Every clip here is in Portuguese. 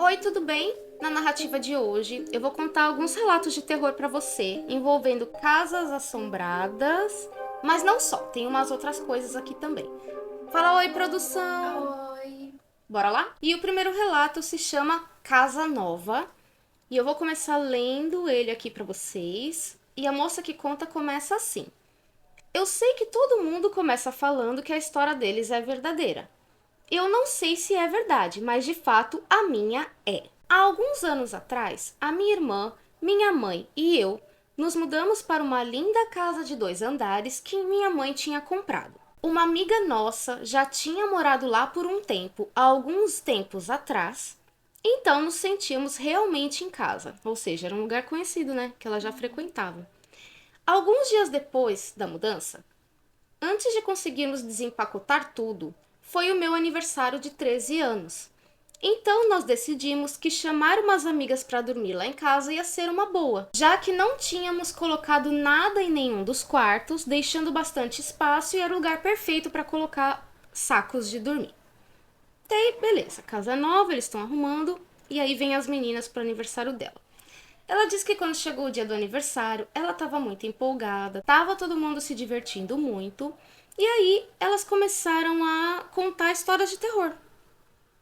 Oi, tudo bem? Na narrativa de hoje, eu vou contar alguns relatos de terror pra você, envolvendo casas assombradas, mas não só, tem umas outras coisas aqui também. Fala oi, produção! Oi. Bora lá? E o primeiro relato se chama Casa Nova, e eu vou começar lendo ele aqui pra vocês. E a moça que conta começa assim: Eu sei que todo mundo começa falando que a história deles é verdadeira. Eu não sei se é verdade, mas de fato a minha é. Há alguns anos atrás, a minha irmã, minha mãe e eu nos mudamos para uma linda casa de 2 andares que minha mãe tinha comprado. Uma amiga nossa já tinha morado lá por um tempo, há alguns tempos atrás, então nos sentíamos realmente em casa. Ou seja, era um lugar conhecido, né? Que ela já frequentava. Alguns dias depois da mudança, antes de conseguirmos desempacotar tudo, foi o meu aniversário de 13 anos. Então nós decidimos que chamar umas amigas para dormir lá em casa ia ser uma boa, já que não tínhamos colocado nada em nenhum dos quartos, deixando bastante espaço e era o lugar perfeito para colocar sacos de dormir. Daí, beleza, casa nova, eles estão arrumando e aí vem as meninas pro aniversário dela. Ela disse que quando chegou o dia do aniversário, ela estava muito empolgada, tava todo mundo se divertindo muito, e aí elas começaram a contar histórias de terror,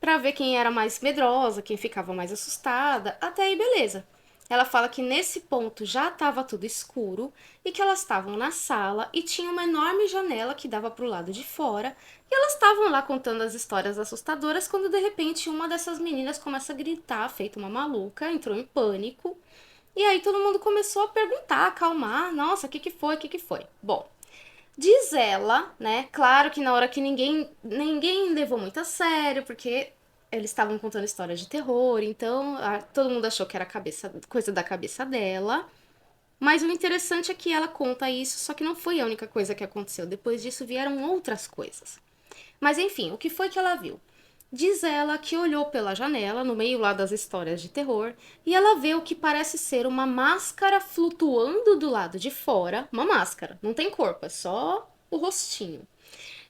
pra ver quem era mais medrosa, quem ficava mais assustada, até aí beleza. Ela fala que nesse ponto já estava tudo escuro e que elas estavam na sala e tinha uma enorme janela que dava para o lado de fora e elas estavam lá contando as histórias assustadoras quando de repente uma dessas meninas começa a gritar, feito uma maluca, entrou em pânico e aí todo mundo começou a perguntar, acalmar, nossa, o que foi, o que foi? Bom, diz ela, né? Claro que na hora que ninguém levou muito a sério, porque eles estavam contando histórias de terror, então todo mundo achou que era coisa da cabeça dela. Mas o interessante é que ela conta isso, só que não foi a única coisa que aconteceu. Depois disso vieram outras coisas. Mas enfim, o que foi que ela viu? Diz ela que olhou pela janela, no meio lá das histórias de terror, e ela vê o que parece ser uma máscara flutuando do lado de fora. Uma máscara, não tem corpo, é só o rostinho.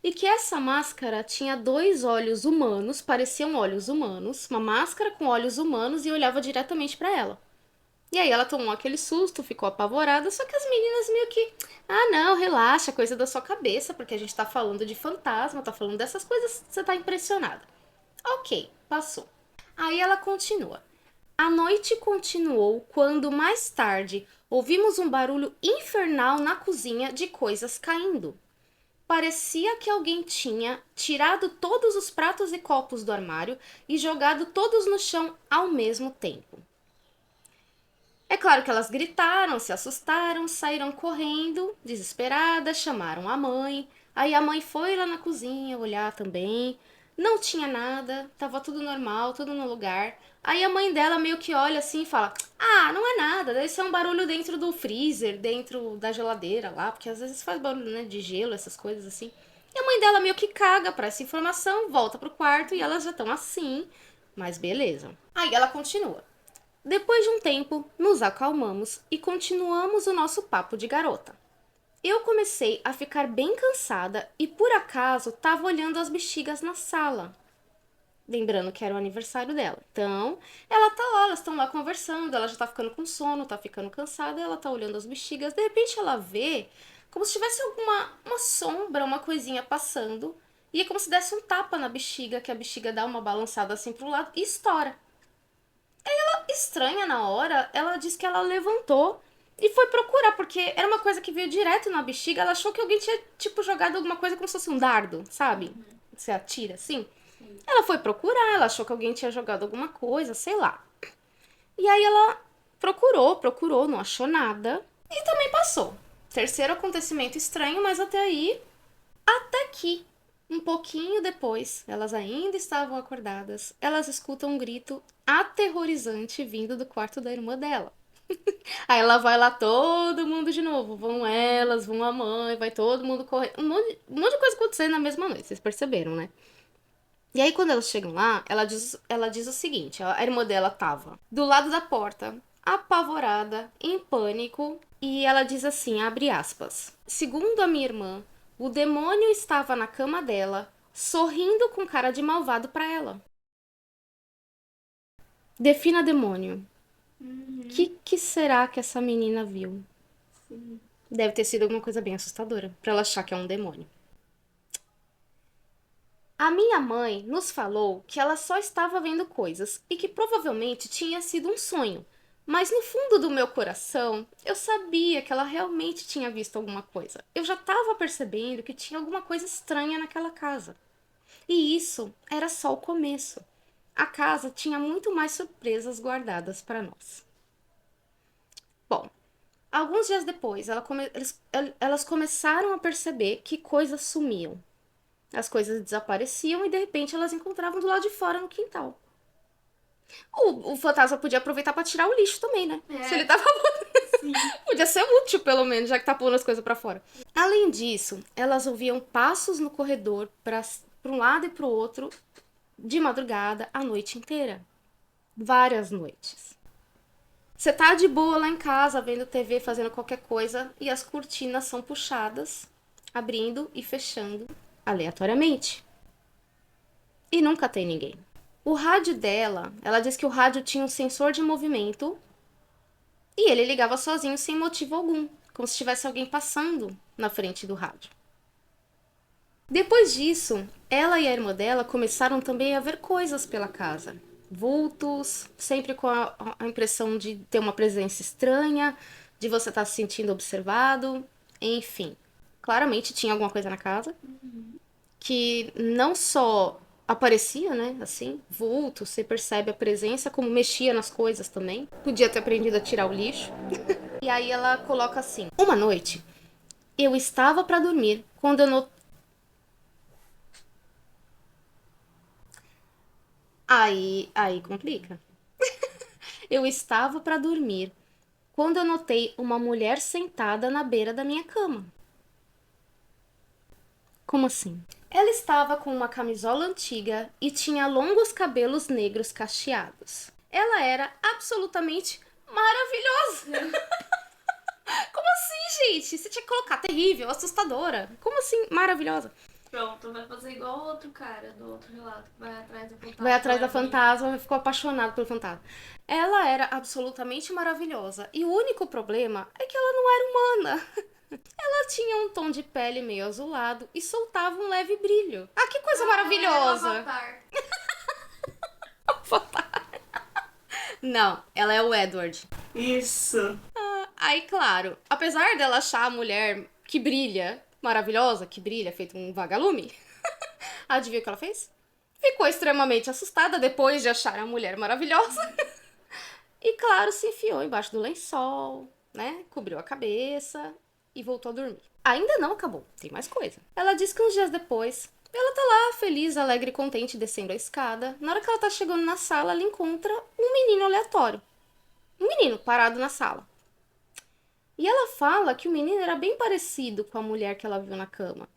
E que essa máscara tinha dois olhos humanos, pareciam olhos humanos, uma máscara com olhos humanos e olhava diretamente para ela. E aí ela tomou aquele susto, ficou apavorada, só que as meninas meio que, ah não, relaxa, coisa da sua cabeça, porque a gente tá falando de fantasma, tá falando dessas coisas, você tá impressionada. Ok, passou. Aí ela continua. A noite continuou quando, mais tarde, ouvimos um barulho infernal na cozinha de coisas caindo. Parecia que alguém tinha tirado todos os pratos e copos do armário e jogado todos no chão ao mesmo tempo. É claro que elas gritaram, se assustaram, saíram correndo, desesperadas, chamaram a mãe. Aí a mãe foi lá na cozinha olhar também. Não tinha nada, tava tudo normal, tudo no lugar. Aí a mãe dela meio que olha assim e fala: Ah, não é nada, deve ser um barulho dentro do freezer, dentro da geladeira lá, porque às vezes faz barulho, né, de gelo, essas coisas assim. E a mãe dela meio que caga pra essa informação, volta pro quarto e elas já estão assim, mas beleza. Aí ela continua. Depois de um tempo, nos acalmamos e continuamos o nosso papo de garota. Eu comecei a ficar bem cansada e por acaso estava olhando as bexigas na sala, lembrando que era o aniversário dela. Então, ela tá lá, elas estão lá conversando, ela já tá ficando com sono, tá ficando cansada, ela tá olhando as bexigas, de repente ela vê como se tivesse uma sombra, uma coisinha passando, e é como se desse um tapa na bexiga, que a bexiga dá uma balançada assim pro lado e estoura. Estranha na hora, ela disse que ela levantou e foi procurar, porque era uma coisa que veio direto na bexiga. Ela achou que alguém tinha, tipo, jogado alguma coisa como se fosse um dardo, sabe? Você atira assim. Sim. Ela foi procurar, ela achou que alguém tinha jogado alguma coisa, sei lá. E aí ela procurou, não achou nada e também passou. Terceiro acontecimento estranho, mas até aí, até que um pouquinho depois, elas ainda estavam acordadas, elas escutam um grito aterrorizante vindo do quarto da irmã dela. Aí ela vai lá todo mundo de novo. Vão elas, vão a mãe, vai todo mundo correr. Um monte de coisa acontecendo na mesma noite, vocês perceberam, né? E aí quando elas chegam lá, ela diz o seguinte: a irmã dela tava do lado da porta, apavorada, em pânico, e ela diz assim, abre aspas: Segundo a minha irmã, o demônio estava na cama dela, sorrindo com cara de malvado pra ela. Defina demônio. Uhum. Que será que essa menina viu? Sim. Deve ter sido alguma coisa bem assustadora, pra ela achar que é um demônio. A minha mãe nos falou que ela só estava vendo coisas e que provavelmente tinha sido um sonho. Mas no fundo do meu coração, eu sabia que ela realmente tinha visto alguma coisa. Eu já estava percebendo que tinha alguma coisa estranha naquela casa. E isso era só o começo. A casa tinha muito mais surpresas guardadas para nós. Bom, alguns dias depois, elas começaram a perceber que coisas sumiam. As coisas desapareciam e de repente elas encontravam do lado de fora no quintal. O fantasma podia aproveitar pra tirar o lixo também, né? Se ele É, tava. sim. Podia ser útil, pelo menos, já que tá pondo as coisas pra fora. Além disso, elas ouviam passos no corredor pra um lado e pro outro, de madrugada, a noite inteira. Várias noites. Você tá de boa lá em casa, vendo TV, fazendo qualquer coisa, e as cortinas são puxadas, abrindo e fechando aleatoriamente. E nunca tem ninguém. O rádio dela, ela diz que o rádio tinha um sensor de movimento e ele ligava sozinho sem motivo algum, como se tivesse alguém passando na frente do rádio. Depois disso, ela e a irmã dela começaram também a ver coisas pela casa. Vultos, sempre com a impressão de ter uma presença estranha, de você estar se sentindo observado, enfim. Claramente tinha alguma coisa na casa que não só aparecia, né, assim, vulto, você percebe a presença, como mexia nas coisas também. Podia ter aprendido a tirar o lixo. E aí ela coloca assim: uma noite, eu estava para dormir quando eu notei. Aí complica. Eu estava para dormir quando eu notei uma mulher sentada na beira da minha cama. Como assim? Ela estava com uma camisola antiga e tinha longos cabelos negros cacheados. Ela era absolutamente maravilhosa. Como assim, gente? Você tinha que colocar terrível, assustadora. Como assim, maravilhosa? Pronto, vai fazer igual o outro cara do outro relato, que vai atrás do fantasma. Vai atrás da Vai abrir. fantasma e ficou apaixonado pelo fantasma. Ela era absolutamente maravilhosa. E o único problema é que ela não era humana. Ela tinha um tom de pele meio azulado e soltava um leve brilho. Ah, que coisa Ela é o maravilhosa! Avatar. Não, ela é o Edward. Isso. Aí, claro, apesar dela achar a mulher que brilha, maravilhosa, que brilha, feito um vagalume, adivinha o que ela fez? Ficou extremamente assustada depois de achar a mulher maravilhosa. E, claro, se enfiou embaixo do lençol, né? Cobriu a cabeça e voltou a dormir. Ainda não acabou, tem mais coisa. Ela diz que uns dias depois, ela tá lá, feliz, alegre e contente, descendo a escada. Na hora que ela tá chegando na sala, ela encontra um menino aleatório. Um menino parado na sala. E ela fala que o menino era bem parecido com a mulher que ela viu na cama.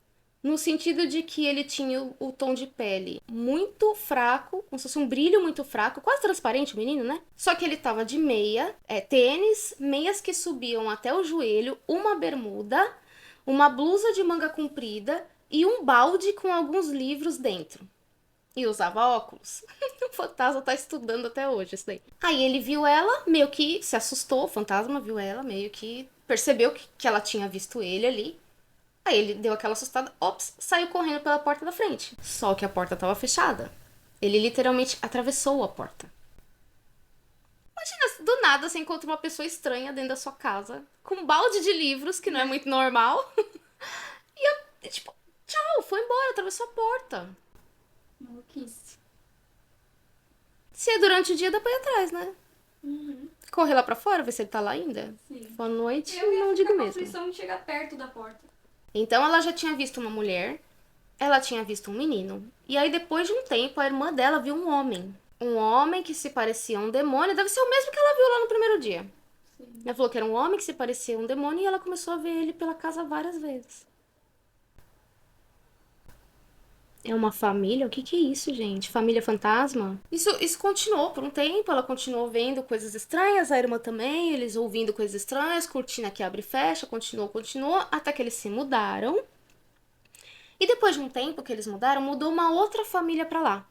No sentido de que ele tinha o tom de pele muito fraco, como se fosse um brilho muito fraco, quase transparente o menino, né? Só que ele tava de meia, tênis, meias que subiam até o joelho, uma bermuda, uma blusa de manga comprida e um balde com alguns livros dentro. E usava óculos. O fantasma tá estudando até hoje isso daí. Aí ele viu ela, meio que se assustou, o fantasma viu ela, meio que percebeu que ela tinha visto ele ali. Aí ele deu aquela assustada, ops, saiu correndo pela porta da frente. Só que a porta estava fechada. Ele literalmente atravessou a porta. Imagina, do nada você encontra uma pessoa estranha dentro da sua casa, com um balde de livros, que não é muito normal. Tipo, tchau, foi embora, atravessou a porta. Maluquice. Se é durante o dia, dá pra ir atrás, né? Uhum. Correr lá pra fora, ver se ele tá lá ainda. Sim. Se for à noite, Eu ia não ficar digo com a mesmo. aflição de chegar perto da porta. Então ela já tinha visto uma mulher, ela tinha visto um menino. E aí depois de um tempo, a irmã dela viu um homem. Um homem que se parecia um demônio, deve ser o mesmo que ela viu lá no primeiro dia. Sim. Ela falou que era um homem que se parecia um demônio e ela começou a ver ele pela casa várias vezes. É uma família? O que é isso, gente? Família fantasma? Isso continuou por um tempo, ela continuou vendo coisas estranhas, a irmã também, eles ouvindo coisas estranhas, cortina que abre e fecha, continuou, até que eles se mudaram. E depois de um tempo que eles mudaram, mudou uma outra família pra lá.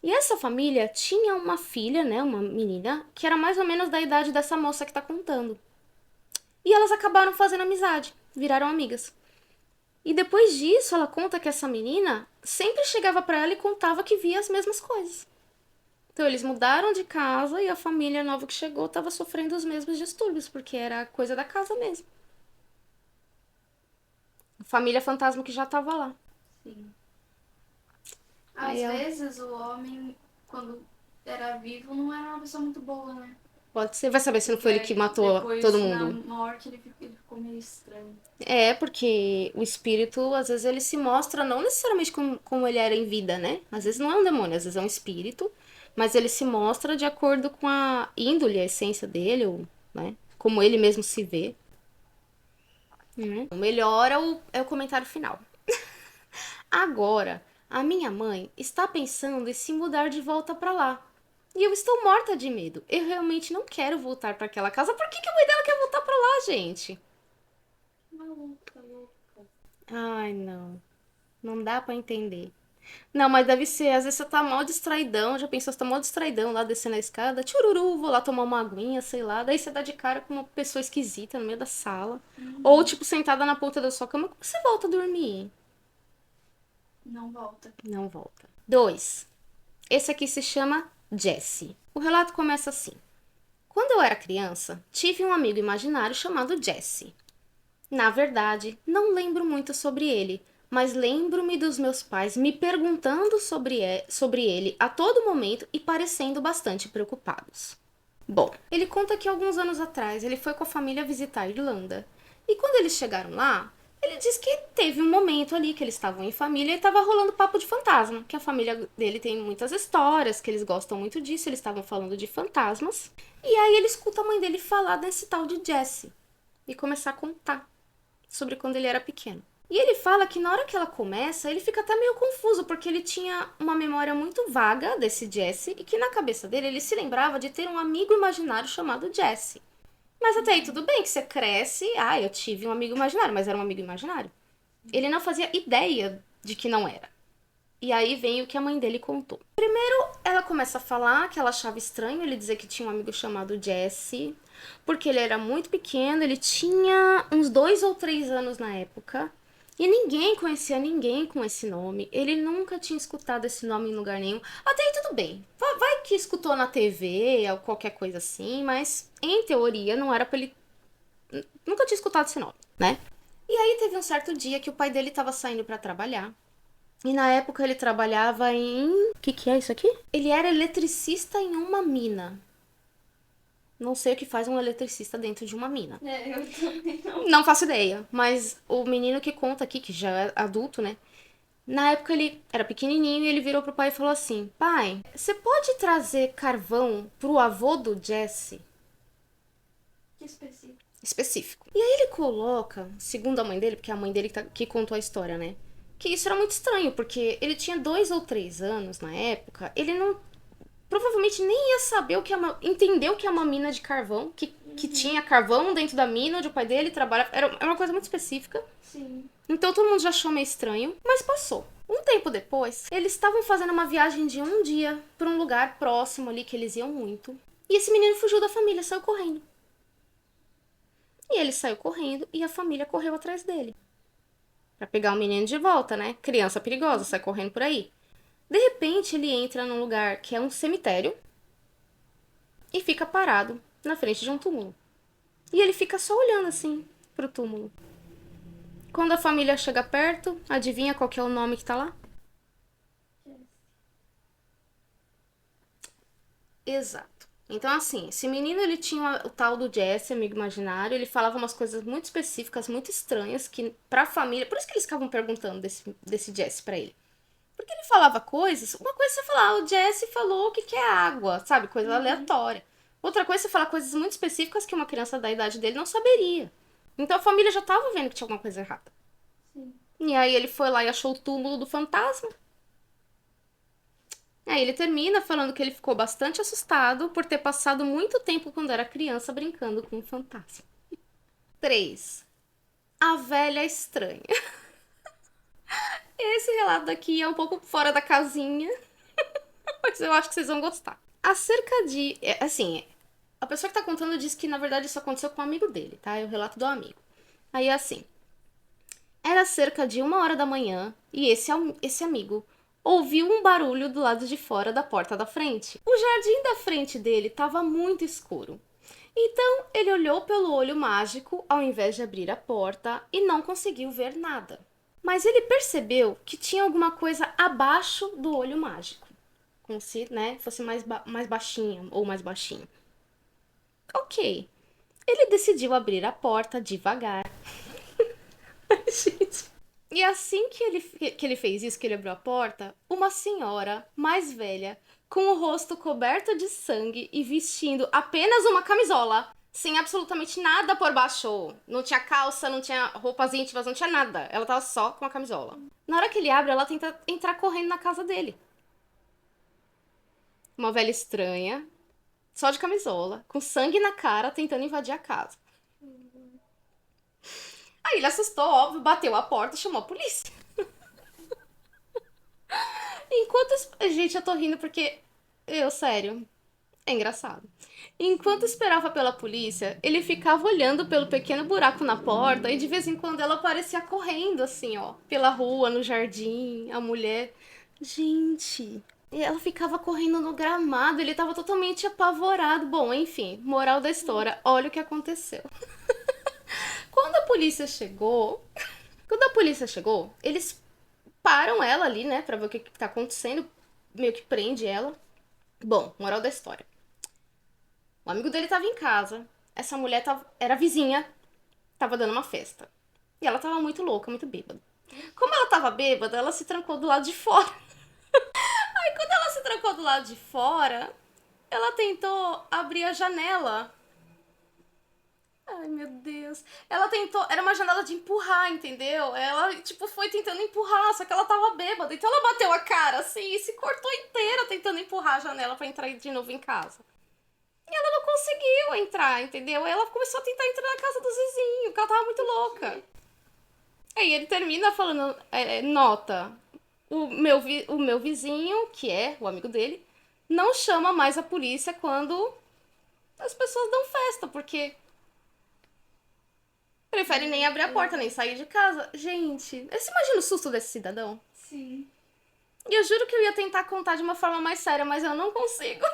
E essa família tinha uma filha, né, uma menina, que era mais ou menos da idade dessa moça que tá contando. E elas acabaram fazendo amizade, viraram amigas. E depois disso, ela conta que essa menina sempre chegava pra ela e contava que via as mesmas coisas. Então eles mudaram de casa e a família nova que chegou estava sofrendo os mesmos distúrbios, porque era coisa da casa mesmo. Família fantasma que já tava lá. Sim. Aí Às ela, vezes o homem, quando era vivo, não era uma pessoa muito boa, né? pode ser, vai saber se não Porque foi ele que aí, matou todo depois, na mundo. morte, ele ficou meio estranho. É, porque o espírito, às vezes, ele se mostra não necessariamente como ele era em vida, né? Às vezes não é um demônio, às vezes é um espírito, mas ele se mostra de acordo com a índole, a essência dele, ou, né? Como ele mesmo se vê. Né? O melhor é o comentário final. Agora, a minha mãe está pensando em se mudar de volta pra lá. E eu estou morta de medo. Eu realmente não quero voltar pra aquela casa. Por que a mãe dela quer voltar pra lá, gente? Maluca, louca. Ai, não. Não dá pra entender. Não, mas deve ser. Às vezes você tá mal distraidão. Já pensou, você tá mal distraidão lá descendo a escada. Tchururu, vou lá tomar uma aguinha, sei lá. Daí você dá de cara com uma pessoa esquisita no meio da sala. Ou, tipo, sentada na ponta da sua cama. Como você volta a dormir? Não volta. Não volta. 2. Esse aqui se chama Jesse. O relato começa assim. Quando eu era criança, tive um amigo imaginário chamado Jesse. Na verdade, não lembro muito sobre ele, mas lembro-me dos meus pais me perguntando sobre ele a todo momento e parecendo bastante preocupados. Bom, ele conta que alguns anos atrás ele foi com a família visitar a Irlanda. E quando eles chegaram lá, ele diz que teve um momento ali que eles estavam em família e estava rolando papo de fantasma, que a família dele tem muitas histórias, que eles gostam muito disso, eles estavam falando de fantasmas. E aí ele escuta a mãe dele falar desse tal de Jesse e começar a contar sobre quando ele era pequeno. E ele fala que na hora que ela começa, ele fica até meio confuso, porque ele tinha uma memória muito vaga desse Jesse e que na cabeça dele ele se lembrava de ter um amigo imaginário chamado Jesse. Mas até aí tudo bem que você cresce, eu tive um amigo imaginário, mas era um amigo imaginário. Ele não fazia ideia de que não era. E aí vem o que a mãe dele contou. Primeiro, ela começa a falar que ela achava estranho ele dizer que tinha um amigo chamado Jesse, porque ele era muito pequeno, ele tinha uns 2 ou 3 anos na época, e ninguém conhecia ninguém com esse nome. Ele nunca tinha escutado esse nome em lugar nenhum. Até aí tudo bem. Vai que escutou na TV ou qualquer coisa assim, mas em teoria não era pra ele. Nunca tinha escutado esse nome, né? E aí teve um certo dia que o pai dele tava saindo pra trabalhar. E na época ele trabalhava em. O que é isso aqui? Ele era eletricista em uma mina. Não sei o que faz um eletricista dentro de uma mina. É, eu também não. Não faço ideia, mas o menino que conta aqui, que já é adulto, né? Na época ele era pequenininho e ele virou pro pai e falou assim: Pai, você pode trazer carvão pro avô do Jesse? Que específico. Específico. E aí ele coloca, segundo a mãe dele, porque é a mãe dele que contou a história, né? Que isso era muito estranho, porque ele tinha 2 ou 3 anos na época, ele não. Provavelmente nem ia saber o que é uma. Entender o que é uma mina de carvão, que tinha carvão dentro da mina onde o pai dele trabalhava. Era uma coisa muito específica. Sim. Então todo mundo já achou meio estranho, mas passou. Um tempo depois, eles estavam fazendo uma viagem de um dia pra um lugar próximo ali que eles iam muito. E esse menino fugiu da família, saiu correndo. E ele saiu correndo e a família correu atrás dele. Pra pegar o menino de volta, né? Criança perigosa, sai correndo por aí. De repente, ele entra num lugar que é um cemitério e fica parado na frente de um túmulo. E ele fica só olhando assim pro túmulo. Quando a família chega perto, adivinha qual que é o nome que tá lá? Exato. Então, assim, esse menino ele tinha o tal do Jesse, amigo imaginário, ele falava umas coisas muito específicas, muito estranhas, que pra família. Por isso que eles ficavam perguntando desse Jesse pra ele. Porque ele falava coisas. Uma coisa é você falar, o Jesse falou o que é água, sabe? Coisa aleatória. Outra coisa é você falar coisas muito específicas que uma criança da idade dele não saberia. Então a família já tava vendo que tinha alguma coisa errada. Sim. E aí ele foi lá e achou o túmulo do fantasma. Aí ele termina falando que ele ficou bastante assustado por ter passado muito tempo quando era criança brincando com um fantasma. 3. A velha estranha. Esse relato aqui é um pouco fora da casinha. Mas eu acho que vocês vão gostar. Acerca de... Assim, a pessoa que tá contando diz que, na verdade, isso aconteceu com um amigo dele, tá? É o relato do amigo. Aí, assim, era cerca de 1 hora da manhã e esse amigo ouviu um barulho do lado de fora da porta da frente. O jardim da frente dele estava muito escuro. Então ele olhou pelo olho mágico ao invés de abrir a porta e não conseguiu ver nada. Mas ele percebeu que tinha alguma coisa abaixo do olho mágico. Como se, né, fosse mais baixinha ou mais baixinho. Ok. Ele decidiu abrir a porta devagar. Gente. E assim que ele fez isso, que ele abriu a porta, uma senhora mais velha, com o rosto coberto de sangue e vestindo apenas uma camisola, sem absolutamente nada por baixo. Não tinha calça, não tinha roupas íntimas, não tinha nada. Ela tava só com a camisola. Na hora que ele abre, ela tenta entrar correndo na casa dele. Uma velha estranha, só de camisola, com sangue na cara, tentando invadir a casa. Aí ele assustou, óbvio, bateu a porta e chamou a polícia. Gente, eu tô rindo porque... sério, é engraçado. Enquanto esperava pela polícia, ele ficava olhando pelo pequeno buraco na porta e de vez em quando ela aparecia correndo, assim, ó, pela rua, no jardim, a mulher. Gente... E ela ficava correndo no gramado, ele tava totalmente apavorado. Bom, enfim, moral da história, olha o que aconteceu. Quando a polícia chegou... Quando a polícia chegou, eles param ela ali, né, pra ver o que tá acontecendo, meio que prende ela. Bom, moral da história. O amigo dele tava em casa, essa mulher era vizinha, tava dando uma festa. E ela tava muito louca, muito bêbada. Como ela tava bêbada, ela se trancou do lado de fora. Aí quando ela se trancou do lado de fora, ela tentou abrir a janela. Ai, meu Deus. Ela tentou. Era uma janela de empurrar, entendeu? Ela, tipo, foi tentando empurrar, só que ela tava bêbada. Então ela bateu a cara assim e se cortou inteira tentando empurrar a janela pra entrar de novo em casa. E ela não conseguiu entrar, entendeu? Ela começou a tentar entrar na casa dos vizinhos, porque ela tava muito louca. Aí ele termina falando: nota, o meu vizinho, que é o amigo dele, não chama mais a polícia quando as pessoas dão festa, porque prefere nem abrir a porta, nem sair de casa. Gente, você imagina o susto desse cidadão? Sim. E eu juro que eu ia tentar contar de uma forma mais séria, mas eu não consigo.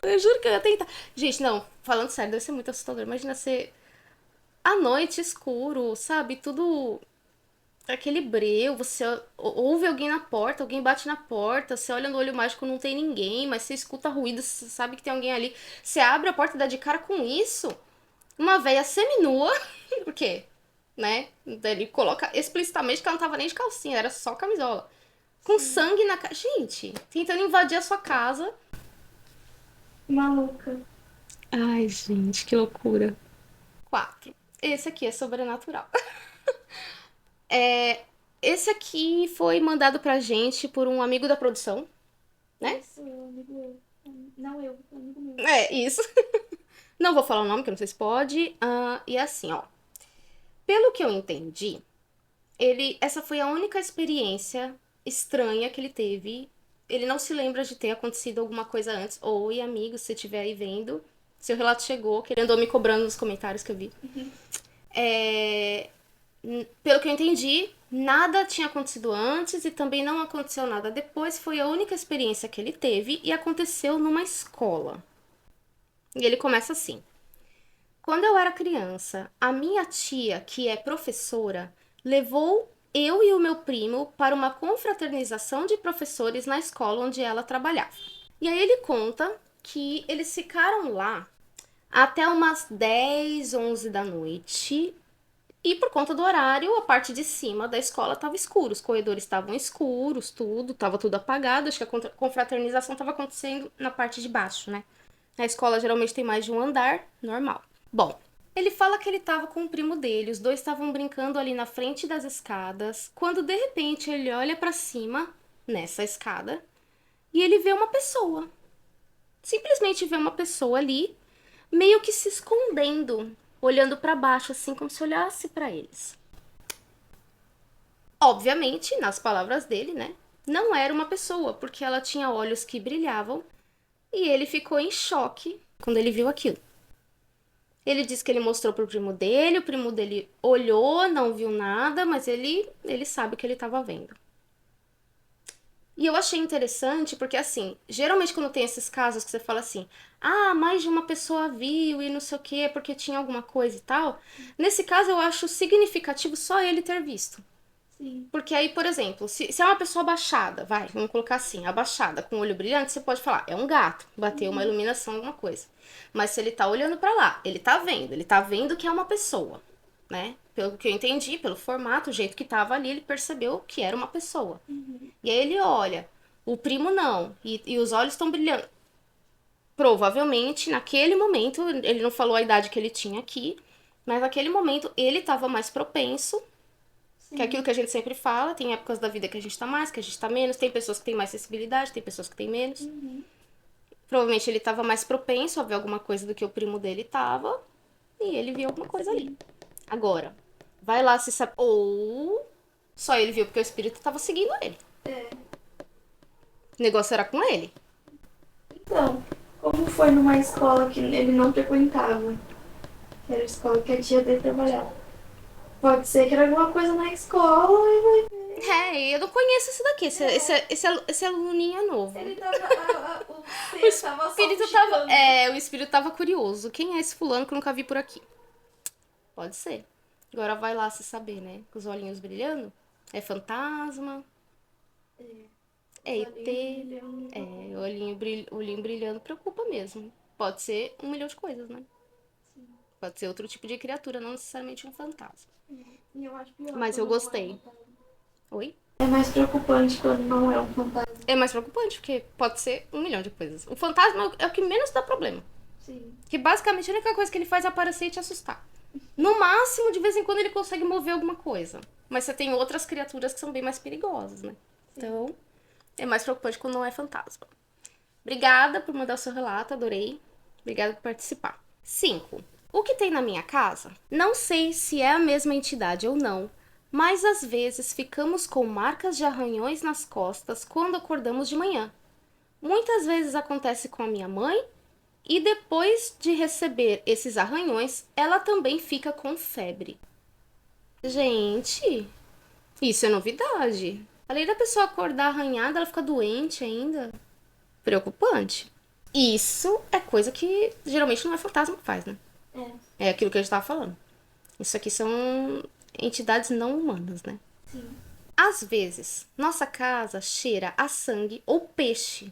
Eu juro que eu ia tentar. Gente, não, falando sério, deve ser muito assustador. Imagina ser à noite, escuro, sabe? Tudo aquele breu, você ouve alguém na porta, alguém bate na porta, você olha no olho mágico, não tem ninguém, mas você escuta ruído, você sabe que tem alguém ali. Você abre a porta e dá de cara com isso. Uma véia seminua, por quê? Né? Ele coloca explicitamente que ela não tava nem de calcinha, era só camisola. Com sangue na cara. Gente, tentando invadir a sua casa. Maluca. Ai, gente, que loucura. 4. Esse aqui é sobrenatural. Esse aqui foi mandado pra gente por um amigo da produção, né? Isso, amigo meu. Não eu, amigo meu. É, isso. Não vou falar o nome, que eu não sei se pode. E assim, ó. Pelo que eu entendi, essa foi a única experiência estranha que ele teve. Ele não se lembra de ter acontecido alguma coisa antes. Oi, amigo, se você estiver aí vendo. Seu relato chegou, que ele andou me cobrando nos comentários que eu vi. Pelo que eu entendi, nada tinha acontecido antes e também não aconteceu nada depois. Foi a única experiência que ele teve e aconteceu numa escola. E ele começa assim. Quando eu era criança, a minha tia, que é professora, levou eu e o meu primo para uma confraternização de professores na escola onde ela trabalhava. E aí ele conta que eles ficaram lá até umas 10, 11 da noite. E por conta do horário, a parte de cima da escola estava escura. Os corredores estavam escuros, tudo, estava tudo apagado. Acho que a confraternização estava acontecendo na parte de baixo, né? A escola geralmente tem mais de um andar, normal. Bom, ele fala que ele estava com o primo dele, os dois estavam brincando ali na frente das escadas, quando de repente ele olha para cima, nessa escada, e ele vê uma pessoa. Simplesmente vê uma pessoa ali, meio que se escondendo, olhando para baixo, assim como se olhasse para eles. Obviamente, nas palavras dele, né? não era uma pessoa, porque ela tinha olhos que brilhavam e ele ficou em choque quando ele viu aquilo. Ele disse que ele mostrou pro primo dele, o primo dele olhou, não viu nada, mas ele sabe o que ele estava vendo. E eu achei interessante porque, assim, geralmente quando tem esses casos que você fala assim, ah, mais de uma pessoa viu e não sei o quê, porque tinha alguma coisa e tal, nesse caso eu acho significativo só ele ter visto. Sim. Porque aí, por exemplo, se é uma pessoa abaixada, vai, vamos colocar assim, abaixada, com o olho brilhante, você pode falar, é um gato, bateu uma iluminação, alguma coisa. Mas se ele tá olhando pra lá, ele tá vendo que é uma pessoa, né? Pelo que eu entendi, pelo formato, o jeito que tava ali, ele percebeu que era uma pessoa. E aí ele olha, o primo não, e os olhos estão brilhando. Provavelmente, naquele momento, ele não falou a idade que ele tinha aqui, mas naquele momento ele tava mais propenso. Que é aquilo que a gente sempre fala, tem épocas da vida que a gente tá mais, que a gente tá menos, tem pessoas que têm mais sensibilidade, tem pessoas que têm menos. Provavelmente ele tava mais propenso a ver alguma coisa do que o primo dele tava, e ele viu alguma coisa ali. Agora, vai lá se sabe. Ou só ele viu porque o espírito tava seguindo ele. O negócio era com ele. Então, como foi numa escola que ele não frequentava? Que era a escola que a tia dele trabalhava. Pode ser que era alguma coisa na escola e É, eu não conheço esse daqui. Esse aluninho é novo. ele tava. O O ser tava só espírito tava. fuxicando. É, o espírito tava curioso. Quem é esse fulano que eu nunca vi por aqui? Pode ser. Agora vai lá se saber, né? Com os olhinhos brilhando. É fantasma. É ET. É, olhinho brilhando preocupa mesmo. Pode ser um milhão de coisas, né? Pode ser outro tipo de criatura, não necessariamente um fantasma. E eu acho pior. Mas eu quando não é gostei. um fantasma. Oi? É mais preocupante quando não é um fantasma. É mais preocupante, porque pode ser um milhão de coisas. O fantasma é o que menos dá problema. Sim. Que basicamente a única coisa que ele faz é aparecer e te assustar. No máximo, de vez em quando, ele consegue mover alguma coisa. Mas você tem outras criaturas que são bem mais perigosas, né? Então, é mais preocupante quando não é fantasma. Obrigada por mandar o seu relato, adorei. Obrigada por participar. 5. O que tem na minha casa? Não sei se é a mesma entidade ou não, mas às vezes ficamos com marcas de arranhões nas costas quando acordamos de manhã. Muitas vezes acontece com a minha mãe e depois de receber esses arranhões, ela também fica com febre. Gente, isso é novidade. Além da pessoa acordar arranhada, ela fica doente ainda. Preocupante. Isso é coisa que geralmente não é fantasma que faz, né? É aquilo que a gente tava falando. Isso aqui são entidades não humanas, né? Sim. Às vezes, nossa casa cheira a sangue ou peixe.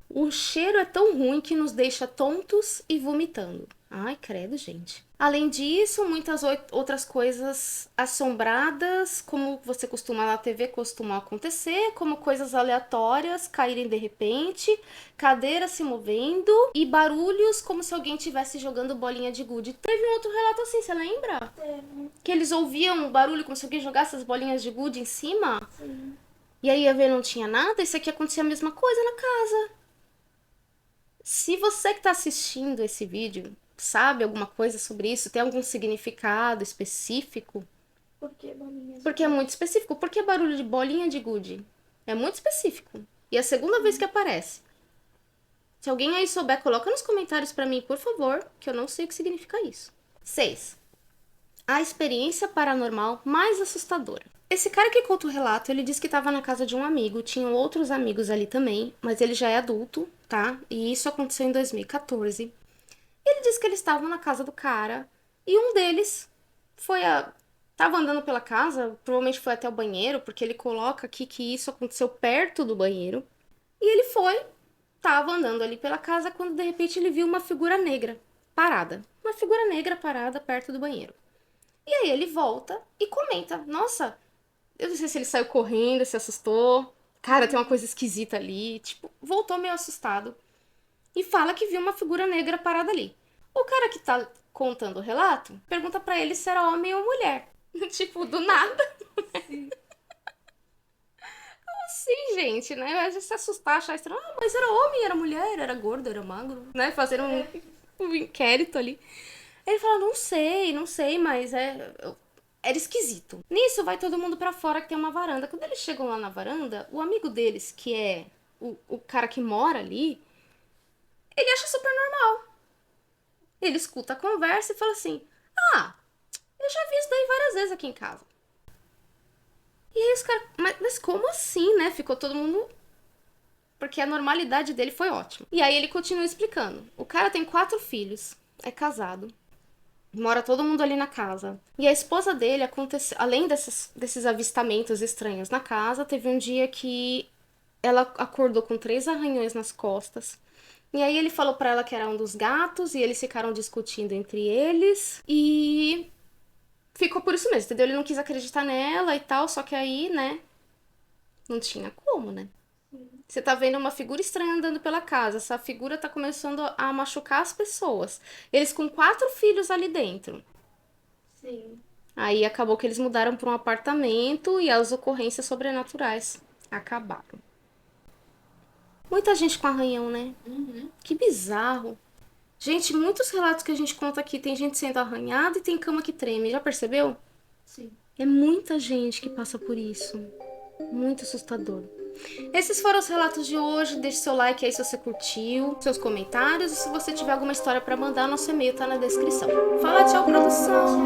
O cheiro é tão ruim que nos deixa tontos e vomitando. Ai, credo, gente. Além disso, muitas outras coisas assombradas, como você costuma na TV, costumam acontecer, como coisas aleatórias caírem de repente, cadeiras se movendo e barulhos como se alguém estivesse jogando bolinha de gude. Teve um outro relato assim, você lembra? Teve. Que eles ouviam um barulho como se alguém jogasse as bolinhas de gude em cima? Sim. E aí ia ver não tinha nada, isso aqui acontecia a mesma coisa na casa. Se você que está assistindo esse vídeo sabe alguma coisa sobre isso, tem algum significado específico, Por que bolinhas? porque é muito específico. Por que barulho de bolinha de gude? É muito específico. E é a segunda vez que aparece. Se alguém aí souber, coloca nos comentários pra mim, por favor, que eu não sei o que significa isso. 6. A experiência paranormal mais assustadora. Esse cara que conta o relato, ele disse que estava na casa de um amigo, tinham outros amigos ali também, mas ele já é adulto, tá? E isso aconteceu em 2014. Ele disse que eles estavam na casa do cara e um deles tava andando pela casa, provavelmente foi até o banheiro, porque ele coloca aqui que isso aconteceu perto do banheiro. E ele tava andando ali pela casa quando de repente ele viu uma figura negra parada. Uma figura negra parada perto do banheiro. E aí ele volta e comenta: Nossa, eu não sei se ele saiu correndo, se assustou. Cara, tem uma coisa esquisita ali. Tipo, voltou meio assustado. E fala que viu uma figura negra parada ali. O cara que tá contando o relato pergunta pra ele se era homem ou mulher. Tipo, do nada. Sim. Sim, gente, né? Às vezes se assustar, achar estranho. Ah, mas era homem, era mulher, era gordo, era magro, né? Fazer um inquérito ali. Ele fala, não sei, mas Era esquisito. Nisso vai todo mundo pra fora que tem uma varanda. Quando eles chegam lá na varanda, o amigo deles, que é o cara que mora ali, ele acha super normal. Ele escuta a conversa e fala assim: Ah, eu já vi isso daí várias vezes aqui em casa. E aí os caras, mas como assim, né? Ficou todo mundo. Porque a normalidade dele foi ótima. E aí ele continua explicando. O cara tem 4 filhos, é casado, mora todo mundo ali na casa. E a esposa dele, além desses avistamentos estranhos na casa, teve um dia que ela acordou com 3 arranhões nas costas. E aí ele falou pra ela que era um dos gatos e eles ficaram discutindo entre eles. E ficou por isso mesmo, entendeu? Ele não quis acreditar nela e tal, só que aí, né, não tinha como, né? Você tá vendo uma figura estranha andando pela casa. Essa figura tá começando a machucar as pessoas. Eles com 4 filhos ali dentro. Sim. Aí acabou que eles mudaram para um apartamento e as ocorrências sobrenaturais acabaram. Muita gente com arranhão, né? Uhum. Que bizarro. Gente, muitos relatos que a gente conta aqui tem gente sendo arranhada e tem cama que treme. Já percebeu? Sim. É muita gente que passa por isso. Muito assustador. Esses foram os relatos de hoje. Deixe seu like aí se você curtiu, seus comentários e se você tiver alguma história para mandar, nosso e-mail tá na descrição. Fala tchau, produção!